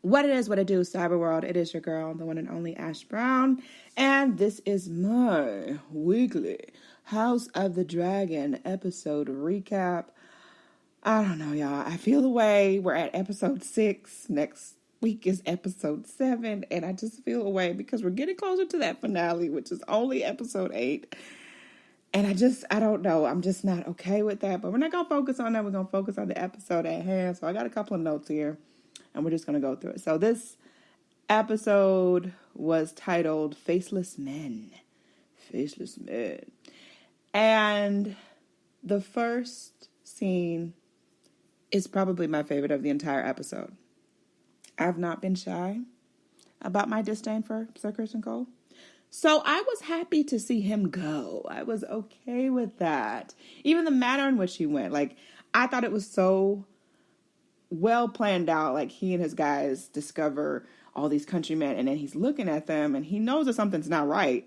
What it is, what it do, Cyber World. It is your girl, the one and only Ash Brown. And this is my weekly House of the Dragon episode recap. I don't know, y'all. I feel the way. We're at episode 6. Next week is episode 7. And I just feel away because we're getting closer to that finale, which is only episode 8. And I don't know. I'm just not okay with that. But we're not going to focus on that. We're going to focus on the episode at hand. So I got a couple of notes here. And we're just going to go through it. So this episode was titled Faceless Men. Faceless Men. And the first scene is probably my favorite of the entire episode. I've not been shy about my disdain for Ser Criston Cole. So I was happy to see him go. I was okay with that. Even the manner in which he went. Like, I thought it was so well planned out. Like, he and his guys discover all these countrymen, and then he's looking at them, and he knows that something's not right.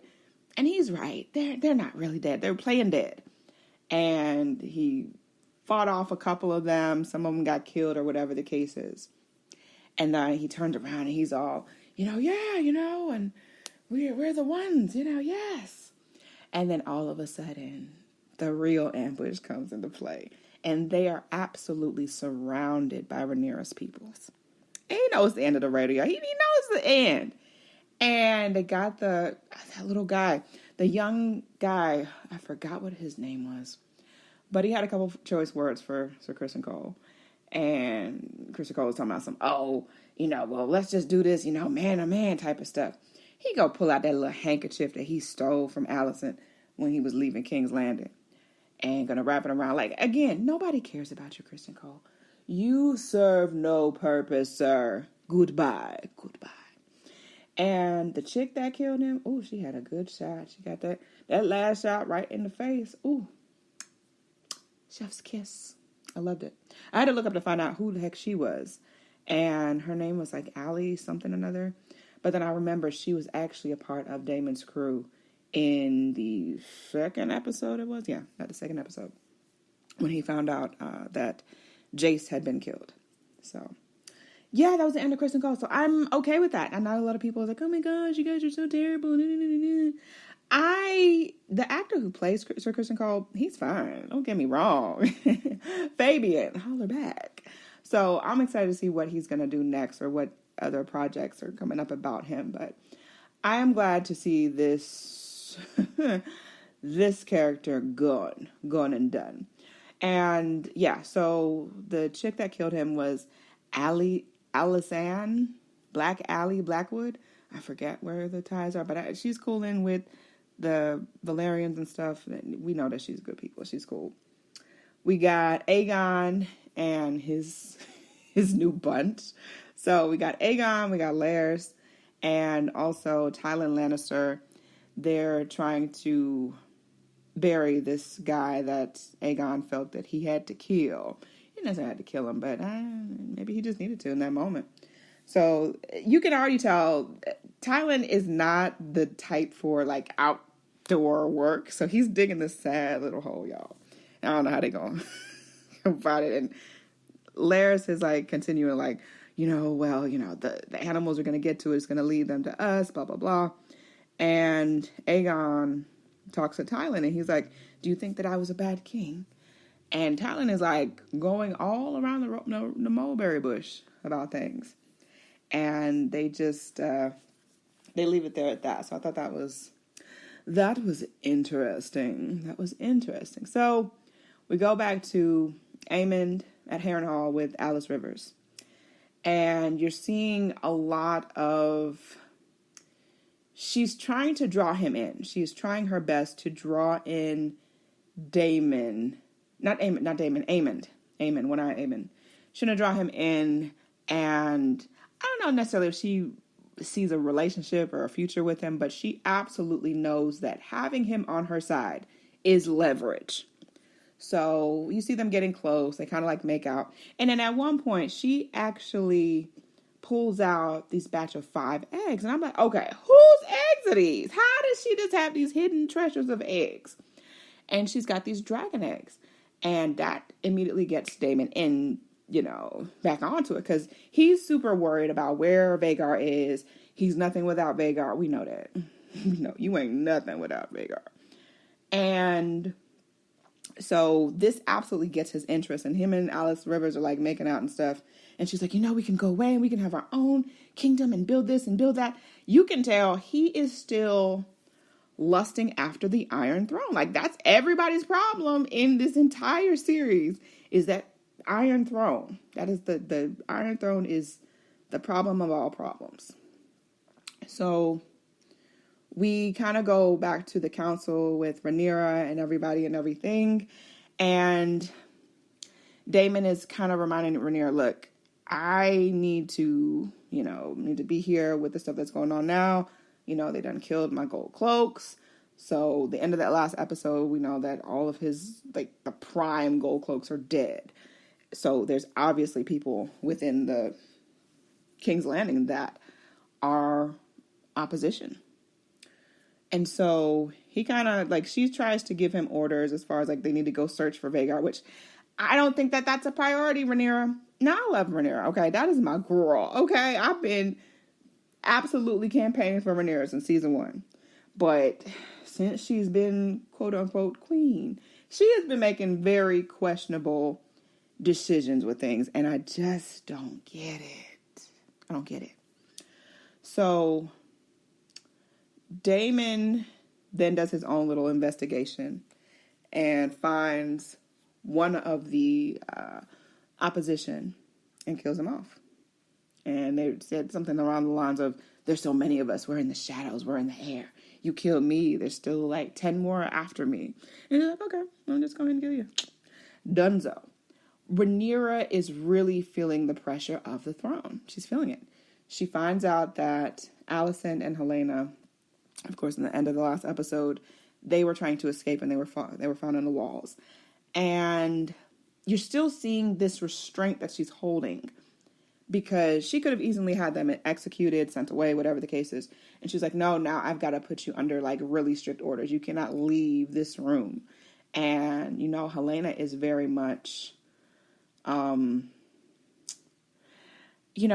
And he's right. They're not really dead. They're playing dead. And he fought off a couple of them. Some of them got killed or whatever the case is. And then he turned around and he's all, and we're the ones, yes. And then all of a sudden, the real ambush comes into play. And they are absolutely surrounded by Rhaenyra's peoples. And he knows the end of the radio. He knows the end. And they got that little guy, the young guy. I forgot what his name was. But he had a couple of choice words for Ser Criston Cole. And Criston Cole was talking about let's just do this, man to man type of stuff. He go pull out that little handkerchief that he stole from Alicent when he was leaving King's Landing. And gonna wrap it around. Like, again, nobody cares about you, Criston Cole. You serve no purpose, sir. Goodbye. And the chick that killed him, she had a good shot. She got that last shot right in the face. Chef's kiss. I loved it. I had to look up to find out who the heck she was. And her name was like Allie something or another. But then I remember she was actually a part of Daemon's crew in the second episode it was. Yeah, not the second episode. When he found out that Jace had been killed. So, yeah, that was the end of Criston Cole. So I'm okay with that. And not a lot of people are like, oh my gosh, you guys are so terrible. The actor who plays Ser Criston Cole, he's fine. Don't get me wrong. Fabian, holler back. So I'm excited to see what he's going to do next or what other projects are coming up about him. But I am glad to see this this character gone and done. And yeah, so the chick that killed him was Alysanne, Blackwood. I forget where the ties are, but she's cool in with the Valerians and stuff. We know that she's good people. She's cool. We got Aegon and his new bunch. So we got Aegon, we got Larys, and also Tywin Lannister. They're trying to bury this guy that Aegon felt that he had to kill. He doesn't have to kill him, but maybe he just needed to in that moment. So you can already tell Tywin is not the type for like outdoor work. So he's digging this sad little hole, y'all. I don't know how they going to find it. And Larys is like continuing like, the animals are going to get to it. It's going to lead them to us, blah, blah, blah. And Aegon talks to Tywin and he's like, do you think that I was a bad king? And Tywin is like going all around the mulberry bush about things. And they just, they leave it there at that. So I thought that was interesting. That was interesting. So we go back to Aemond at Harrenhal with Alice Rivers. And you're seeing a lot of, she's trying to draw him in. She's trying her best to draw in Aemond. One-eyed Aemond. She's going to draw him in, and I don't know necessarily if she sees a relationship or a future with him, but she absolutely knows that having him on her side is leverage. So you see them getting close. They kind of like make out. And then at one point, she actually pulls out this batch of 5 eggs. And I'm like, okay, whose eggs are these? How does she just have these hidden treasures of eggs? And she's got these dragon eggs. And that immediately gets Daemon back onto it, because he's super worried about where Vhagar is. He's nothing without Vhagar. We know that. No, you ain't nothing without Vhagar. And so this absolutely gets his interest, and him and Alice Rivers are like making out and stuff. And she's like, we can go away and we can have our own kingdom and build this and build that. You can tell he is still lusting after the Iron Throne. Like, that's everybody's problem in this entire series, is that Iron Throne. That is the Iron Throne is the problem of all problems. So we kind of go back to the council with Rhaenyra and everybody and everything. And Daemon is kind of reminding Rhaenyra, look, I need to be here with the stuff that's going on now. They done killed my gold cloaks. So the end of that last episode, we know that all of his, the prime gold cloaks are dead. So there's obviously people within the King's Landing that are opposition. And so he kind of, she tries to give him orders as far as, they need to go search for Vhagar, which I don't think that that's a priority, Rhaenyra. Now, I love Rhaenyra, okay? That is my girl, okay? I've been absolutely campaigning for Rhaenyra since season 1. But since she's been, quote-unquote, queen, she has been making very questionable decisions with things, and I just don't get it. I don't get it. So Daemon then does his own little investigation and finds one of the opposition and kills him off. And they said something around the lines of, there's so many of us, we're in the shadows, we're in the air. You killed me, there's still 10 more after me. And he's like, okay, I'm just going to kill you. Dunzo. Rhaenyra is really feeling the pressure of the throne. She's feeling it. She finds out that Alicent and Helena, of course, in the end of the last episode, they were trying to escape and they were found on the walls. And you're still seeing this restraint that she's holding, because she could have easily had them executed, sent away, whatever the case is. And she's like, no, now I've got to put you under really strict orders. You cannot leave this room. And, Helena is very much,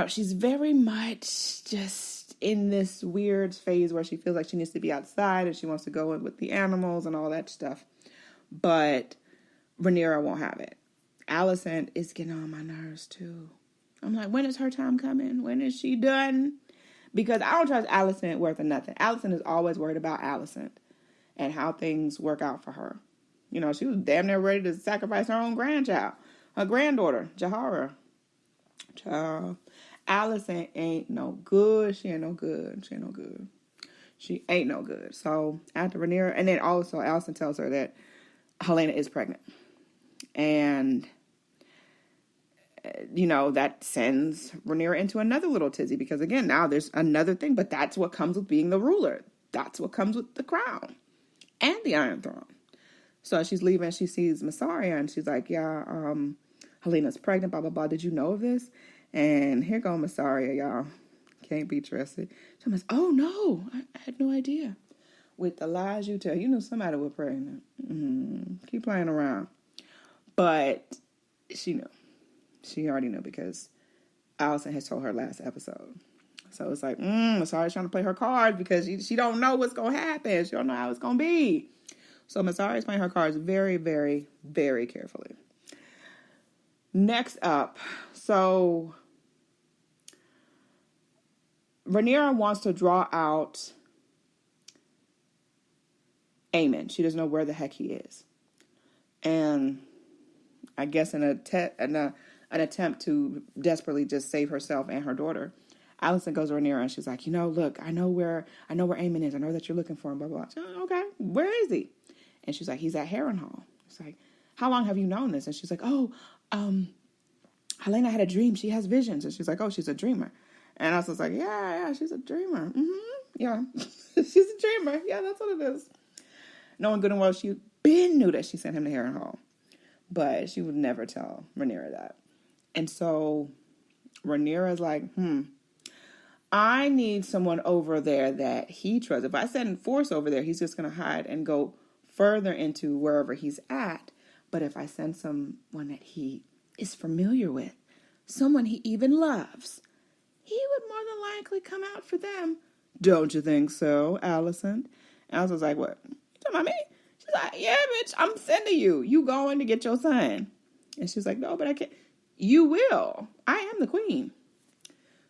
she's very much just in this weird phase where she feels like she needs to be outside and she wants to go in with the animals and all that stuff. But Rhaenyra won't have it. Alicent is getting on my nerves too. I'm like, when is her time coming? When is she done? Because I don't trust Alicent worth of nothing. Alicent is always worried about Alicent and how things work out for her. She was damn near ready to sacrifice her own grandchild. Her granddaughter, Jahara. Child. Alicent ain't no good. She ain't no good. She ain't no good. She ain't no good. So after Rhaenyra, and then also Alicent tells her that Helena is pregnant. And that sends Rhaenyra into another little tizzy, because again, now there's another thing, but that's what comes with being the ruler. That's what comes with the crown and the Iron Throne. So she's leaving, she sees Mysaria, and she's like, yeah, Helena's pregnant, blah, blah, blah. Did you know of this? And here go Mysaria, y'all. Can't be trusted. So I'm like, oh no, I had no idea. With the lies you tell, you knew somebody was pregnant. Keep playing around. But she knew. She already knew, because Alicent has told her last episode. So it's like, Mysaria's trying to play her cards, because she don't know what's going to happen. She don't know how it's going to be. So Mysaria's playing her cards very, very, very carefully. Next up, so Rhaenyra wants to draw out Aemon. She doesn't know where the heck he is. And I guess in an attempt to desperately just save herself and her daughter, Alicent goes to Rhaenyra and she's like, look, I know where Aemon is. I know that you're looking for him, blah, blah, blah. Like, okay, where is he? And she's like, he's at Harrenhal. It's like, how long have you known this? And she's like, Helena had a dream. She has visions. And she's like, oh, she's a dreamer. And I was like, yeah, she's a dreamer. Yeah, she's a dreamer. Yeah, that's what it is. Knowing good and well, she knew that she sent him to Harrenhal. But she would never tell Rhaenyra that. And so Rhaenyra's like, I need someone over there that he trusts. If I send force over there, he's just going to hide and go further into wherever he's at. But if I send someone that he is familiar with, someone he even loves, he would more than likely come out for them. Don't you think so, Alicent? Alicent was like, what? You talking about me? She's like, yeah, bitch, I'm sending you. You going to get your son. And she's like, no, but I can't. You will. I am the queen.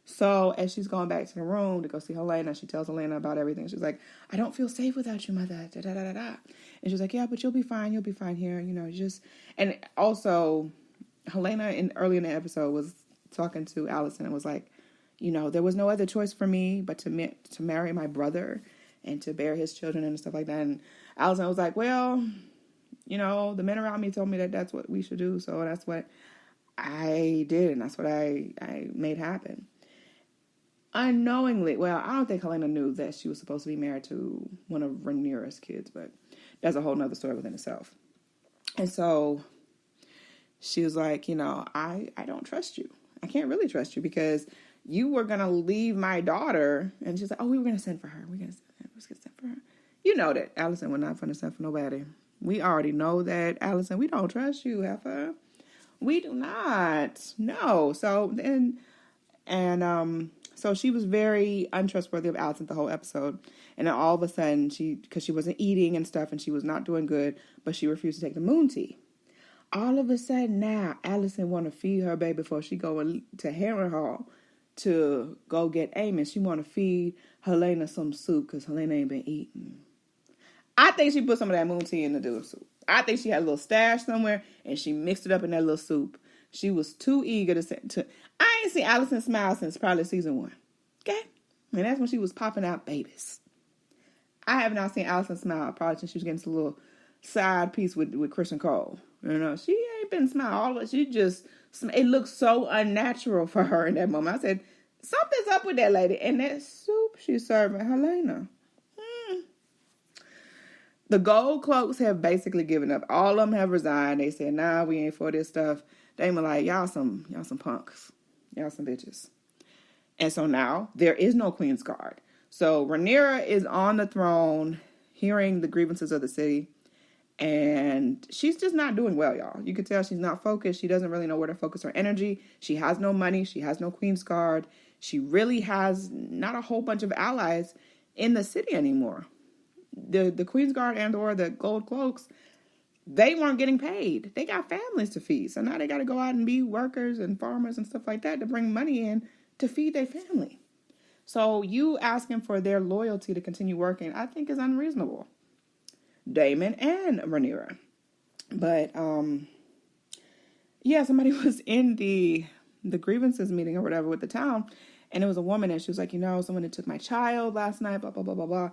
So as she's going back to the room to go see Helena, she tells Helena about everything. She's like, I don't feel safe without you, mother. Da, da, da, da, da. And she's like, yeah, but you'll be fine. You'll be fine here. You know, just... And also, Helena, early in the episode, was talking to Alicent and was like, you know, there was no other choice for me but to marry my brother and to bear his children and stuff like that. And Alicent was like, well, you know, the men around me told me that that's what we should do. So that's what I did. And that's what I made happen. Unknowingly, well, I don't think Helena knew that she was supposed to be married to one of Rhaenyra's kids, but that's a whole nother story within itself. And so she was like, you know, I don't trust you. I can't really trust you because you were going to leave my daughter. And she's like, oh, we were going to send for her. We're going to send for her. You know that Alicent would not going to send for nobody. We already know that, Alicent, we don't trust you, heifer. We do not. No. So then, so she was very untrustworthy of Alicent the whole episode. And then all of a sudden, because she wasn't eating and stuff and she was not doing good, but she refused to take the moon tea. All of a sudden now, Alicent want to feed her baby before she go to Harrenhal to go get Aemon. She want to feed Helena some soup because Helena ain't been eating. I think she put some of that moon tea in the noodle soup. I think she had a little stash somewhere and she mixed it up in that little soup. She was too eager to I ain't seen Alicent smile since probably season 1. Okay? And that's when she was popping out babies. I have not seen Alicent smile probably since she was getting a little side piece with Criston Cole. You know, she ain't been smiling all of it. She just, it looked so unnatural for her in that moment. I said, something's up with that lady. And that soup she's serving Helena. The gold cloaks have basically given up. All of them have resigned. They said, nah, we ain't for this stuff. They were like, y'all some punks. Y'all some bitches. And so now there is no Queen's Guard. So Rhaenyra is on the throne, hearing the grievances of the city. And she's just not doing well, y'all. You can tell she's not focused. She doesn't really know where to focus her energy. She has no money. She has no Queen's Guard. She really has not a whole bunch of allies in the city anymore. The Queen's Guard and or the Gold Cloaks, they weren't getting paid. They got families to feed. So now they got to go out and be workers and farmers and stuff like that to bring money in to feed their family. So you asking for their loyalty to continue working, I think is unreasonable. Daemon and Rhaenyra. But, yeah, somebody was in the grievances meeting or whatever with the town, and it was a woman, and she was like, you know, someone that took my child last night, blah, blah, blah, blah, blah.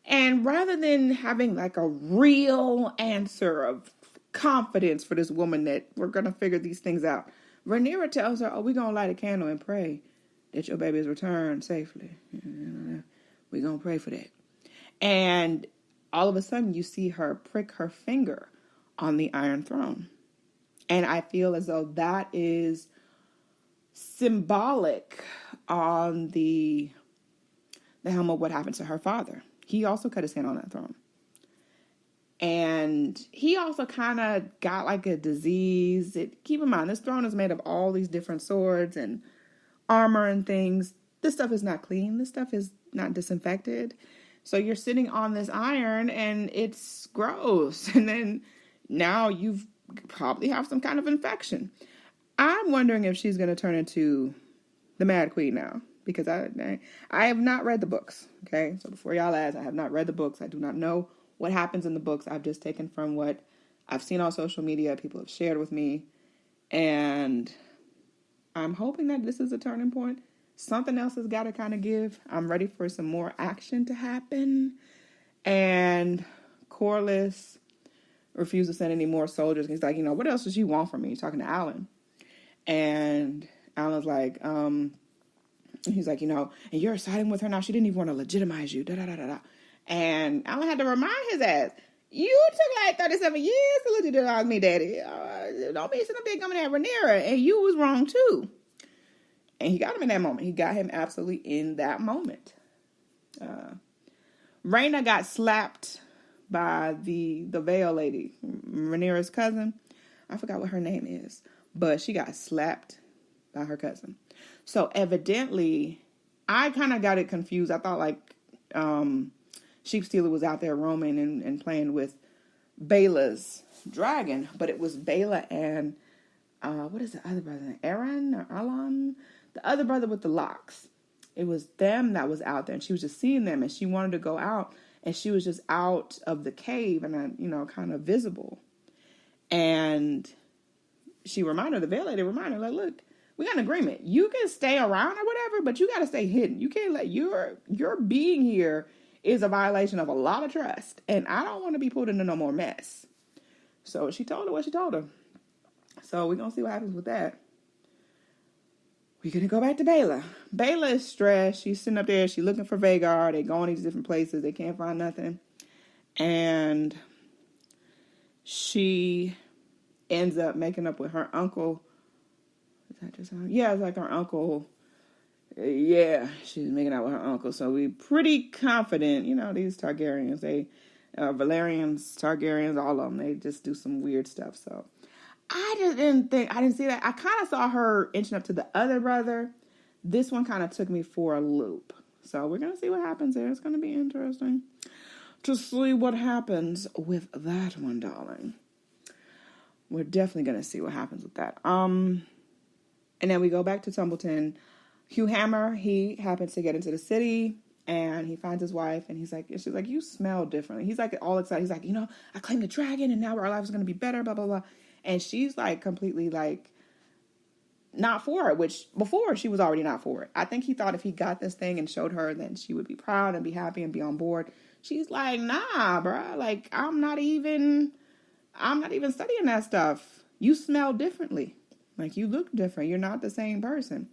And rather than having like a real answer of confidence for this woman that we're going to figure these things out, Rhaenyra tells her, oh, we're going to light a candle and pray that your baby is returned safely. We're going to pray for that. And all of a sudden, you see her prick her finger on the Iron Throne. And I feel as though that is symbolic on the helm of what happened to her father. He also cut his hand on that throne. And he also kind of got like a disease. Keep in mind, this throne is made of all these different swords and armor and things. This stuff is not clean. This stuff is not disinfected. So you're sitting on this iron and it's gross. And then now you've probably have some kind of infection. I'm wondering if she's going to turn into the Mad Queen now. Because I have not read the books. Okay. So before y'all ask, I have not read the books. I do not know what happens in the books. I've just taken from what I've seen on social media. People have shared with me. And I'm hoping that this is a turning point. Something else has got to kind of give. I'm ready for some more action to happen. And Corlys refused to send any more soldiers. He's like, you know, what else does you want from me? He's talking to Alan. And Alan's like, he's like, you know, and you're siding with her now. She didn't even want to legitimize you. Da, da, da, da, da. And Alan had to remind his ass, you took like 37 years to legitimize me, daddy. Don't be sitting up there coming at Rhaenyra. And you was wrong, too. And he got him in that moment. He got him absolutely in that moment. Rhaena got slapped by the Vale lady, Rhaenyra's cousin. I forgot what her name is. But she got slapped by her cousin. So evidently, I kind of got it confused. I thought like Sheep Stealer was out there roaming and playing with Bela's dragon, but it was Bela and what is the other brother? Aaron or Alan? The other brother with the locks. It was them that was out there, and she was just seeing them, and she wanted to go out, and she was just out of the cave and, kind of visible. And she reminded the veil lady, like, look, we got an agreement. You can stay around or whatever, but you got to stay hidden. You can't let your being here is a violation of a lot of trust, and I don't want to be put into no more mess. So she told her what she told her. So we're going to see what happens with that. We're going to go back to Bela. Bela is stressed. She's sitting up there. She's looking for Vagar. They go in these different places. They can't find nothing. And she ends up making up with her uncle. Is that just her? Yeah, it's like her uncle. Yeah, she's making out with her uncle. So we're pretty confident. These Targaryens, they, Valerians, Targaryens, all of them, they just do some weird stuff. So I didn't see that. I kind of saw her inching up to the other brother. This one kind of took me for a loop. So we're going to see what happens there. It's going to be interesting to see what happens with that one, darling. We're definitely going to see what happens with that. And then we go back to Tumbleton. Hugh Hammer, he happens to get into the city, and he finds his wife, and she's like, you smell differently. He's like all excited. He's like, I claimed the dragon, and now our life is going to be better, blah, blah, blah. And she's like completely like not for it, which before she was already not for it. I think he thought if he got this thing and showed her, then she would be proud and be happy and be on board. She's like, nah, bruh. Like, I'm not even studying that stuff. You smell differently. Like, you look different. You're not the same person.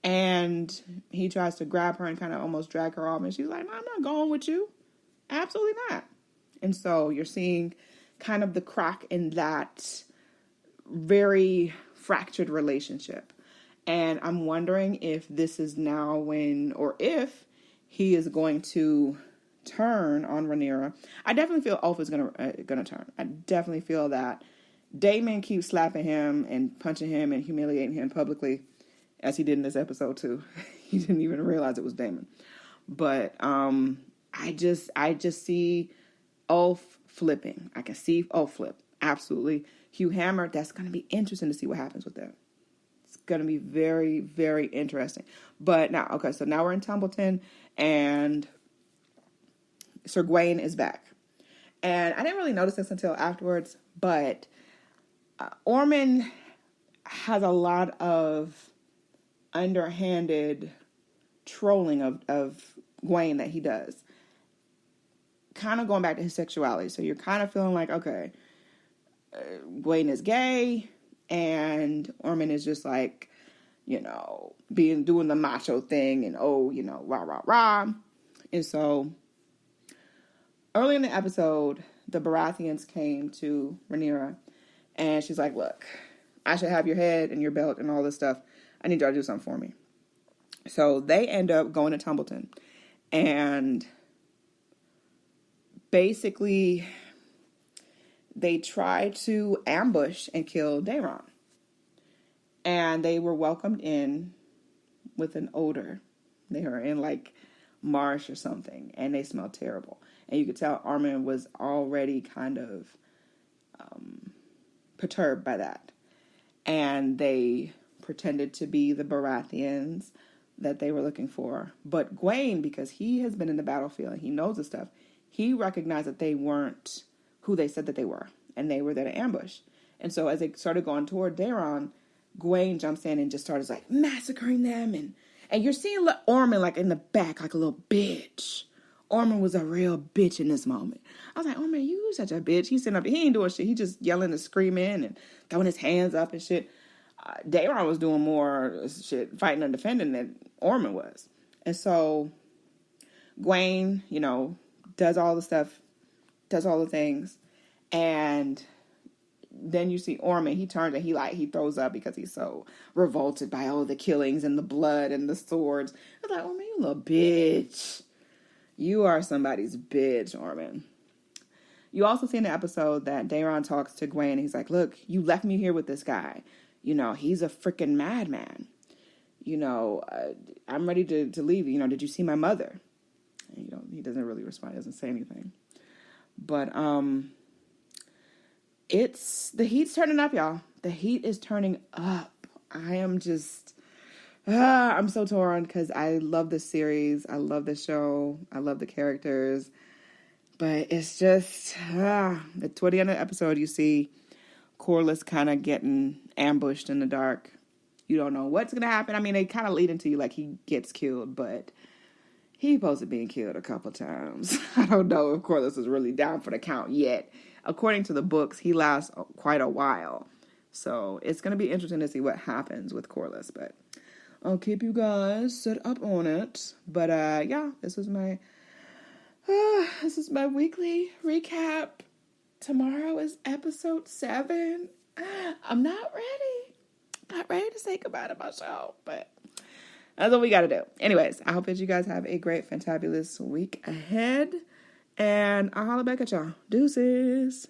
And he tries to grab her and kind of almost drag her off. And she's like, no, I'm not going with you. Absolutely not. And so you're seeing kind of the crack in that very fractured relationship. And I'm wondering if this is now if he is going to turn on Rhaenyra. I definitely feel Ulf is gonna turn. I definitely feel that Daemon keeps slapping him and punching him and humiliating him publicly, as he did in this episode too. He didn't even realize it was Daemon. But I just see Ulf flipping. I can see Ulf flip. Absolutely. Hugh Hammer, that's going to be interesting to see what happens with that. It's going to be very, very interesting. But now we're in Tumbleton, and Sir Gawain is back. And I didn't really notice this until afterwards, but Ormond has a lot of underhanded trolling of Gawain that he does. Kind of going back to his sexuality. So you're kind of feeling like, okay, Gawain is gay, and Ormond is just like, doing the macho thing, and rah, rah, rah. And so early in the episode, the Baratheons came to Rhaenyra, and she's like, look, I should have your head and your belt and all this stuff. I need y'all to do something for me. So they end up going to Tumbleton, and basically they try to ambush and kill Daeron. And they were welcomed in with an odor. They were in like marsh or something, and they smelled terrible. And you could tell Armin was already kind of perturbed by that. And they pretended to be the Baratheons that they were looking for. But Gawain, because he has been in the battlefield and he knows the stuff, he recognized that they weren't who they said that they were, and they were there to ambush. And so as they started going toward Daeron, Gawain jumps in and just started like massacring them, and you're seeing Ormond like in the back like a little bitch. Ormond was a real bitch in this moment. I was like, Ormond, you such a bitch. He's sitting up, he ain't doing shit. He just yelling and screaming and throwing his hands up and shit. Daeron was doing more shit, fighting and defending than Ormond was. And so Gawain, does all the stuff, does all the things, and then you see Ormond, he turns and he throws up because he's so revolted by all the killings and the blood and the swords. I was like, Ormond, you little bitch. You are somebody's bitch, Ormond. You also see in the episode that Daeron talks to Gawain, and he's like, look, you left me here with this guy. He's a freaking madman. I'm ready to leave. Did you see my mother? And, he doesn't really respond. He doesn't say anything. But the heat's turning up, y'all. The heat is turning up. I am just, I'm so torn because I love this series. I love the show. I love the characters. But it's just, toward the end of the episode, you see Corlys kind of getting ambushed in the dark. You don't know what's going to happen. I mean, they kind of lead into you like he gets killed, but he's supposed to be killed a couple times. I don't know if Corlys is really down for the count yet. According to the books, he lasts quite a while. So it's going to be interesting to see what happens with Corlys, but I'll keep you guys set up on it. But yeah, this is my weekly recap. Tomorrow is episode 7. I'm not ready to say goodbye to my show, but that's what we got to do. Anyways, I hope that you guys have a great, fantabulous week ahead, and I'll holla back at y'all. Deuces.